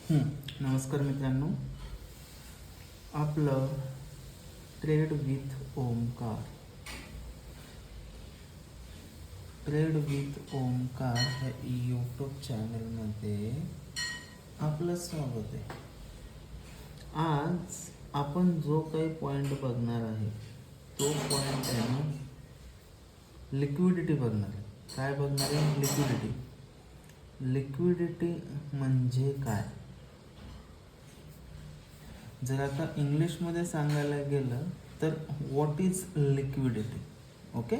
नमस्कार मित्रांनो, आपलं ट्रेड विथ ओमकार ह्या यूट्यूब चॅनलमध्ये आपलं स्वागत आहे. आज आपण जो काही पॉईंट बघणार आहे तो पॉईंट आहे ना, लिक्विडिटी बघणार आहे. काय बघणार आहे? लिक्विडिटी म्हणजे काय? जर आता इंग्लिशमध्ये सांगायला गेलं तर what is liquidity. Okay,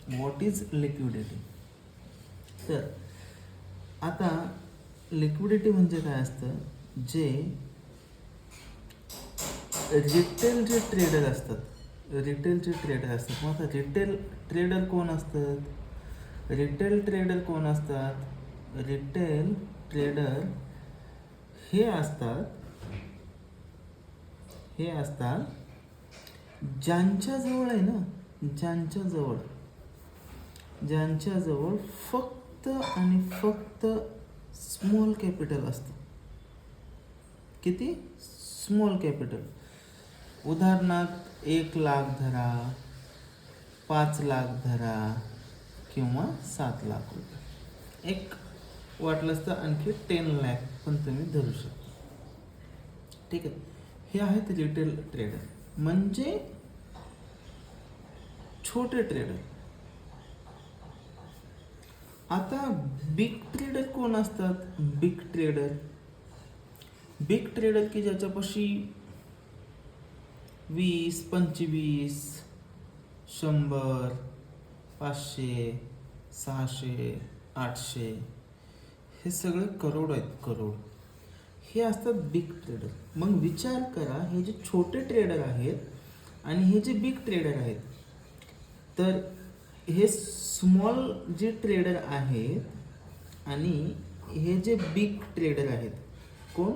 what is liquidity. तर आता लिक्विडिटी म्हणजे काय असतं? जे रिटेलचे ट्रेडर असतात. मग आता रिटेल ट्रेडर कोण असतात? रिटेल ट्रेडर हे असतात ज्यांच्याजवळ आहे ना, ज्यांच्याजवळ फक्त आणि फक्त स्मॉल कॅपिटल असतं. किती? Small capital. उदाहरणार्थ 1 लाख धरा, 5 लाख धरा किंवा 7 लाख रुपये. एक वाटलंच तर आणखी 10 लाख पण तुम्ही धरू शकता. ठीक आहे, हे आहेत रिटेल ट्रेडर, म्हणजे छोटे ट्रेडर. आता बिग ट्रेडर कोण असतात? बिग ट्रेडर की ज्याच्यापाशी 20, 25, 100, 500, 600, 800 हे सगळे करोड आहेत. हे असतात बिग ट्रेडर. मग विचार करा, हे जे छोटे ट्रेडर आहेत आणि हे जे बिग ट्रेडर आहेत, तर हे स्मॉल जे ट्रेडर आहेत आणि हे जे बिग ट्रेडर आहेत, कोण?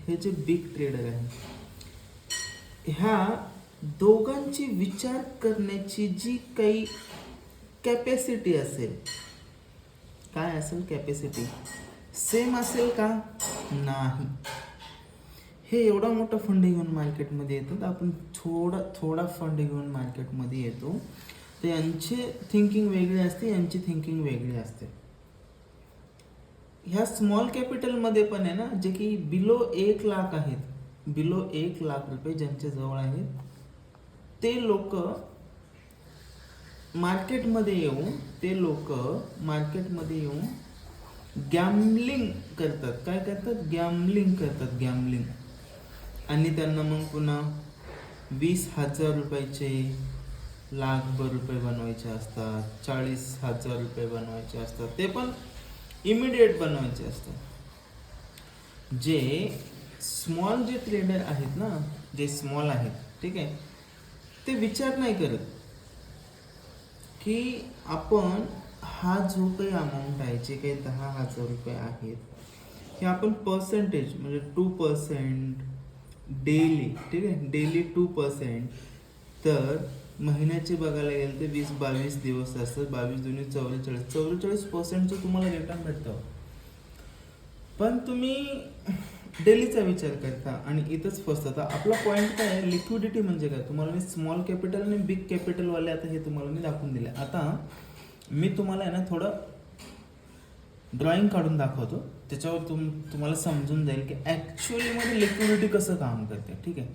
हे जे बिग ट्रेडर आहेत, ह्या दोघांची विचार करण्याची जी काही कॅपॅसिटी असेल, काय असेल कॅपॅसिटी? सेम असेल का? नाही. हे एवढा मोठा फंड घेऊन मार्केटमध्ये येतात, आपण थोडा फंड घेऊन मार्केटमध्ये येतो. तर यांची थिंकिंग वेगळी असते, यांची थिंकिंग वेगळी असते. ह्या स्मॉल कॅपिटलमध्ये पण आहे ना, जे की बिलो 1 लाख आहेत, बिलो 1 लाख रुपये ज्यांच्या जवळ आहेत, ते लोक मार्केटमध्ये येऊन गॅम्बलिंग करतात. काय करतात? गॅम्बलिंग. आणि त्यांना मग पुन्हा 20,000 रुपयाचे लाखभर रुपये बनवायचे असतात, 40,000 रुपये बनवायचे असतात, ते पण इमिडिएट बनवायचे असतात. जे ट्रेडर आहेत ना, जे स्मॉल आहेत, ठीक आहे, ते विचार नाही करत की आपण हा जो काही अमाऊंट आहे, जे काही 10,000 रुपये आहेत, हे आपण पर्सेंटेज म्हणजे 2% डेली, ठीक आहे, डेली 2%. तर महिन्याचे बघायला गेलं तर 20-22 दिवस असतात, 22 दुनी 44% तुम्हाला रिटर्न भेटतं. पण तुम्ही डेलीचा विचार करता आणि इथंच फसता. आपला पॉईंट काय आहे? लिक्विडिटी म्हणजे काय? तुम्हाला मी स्मॉल कॅपिटल आणि बिग कॅपिटलवाले आता हे तुम्हाला मी दाखवून दिले. आता मी तुम्हाला आहे ना थोडं ड्रॉइंग काढून दाखवतो, त्याच्यावर तुम्हाला समजून जाईल की ॲक्च्युअली मध्ये लिक्विडिटी कसं काम करते. ठीक आहे,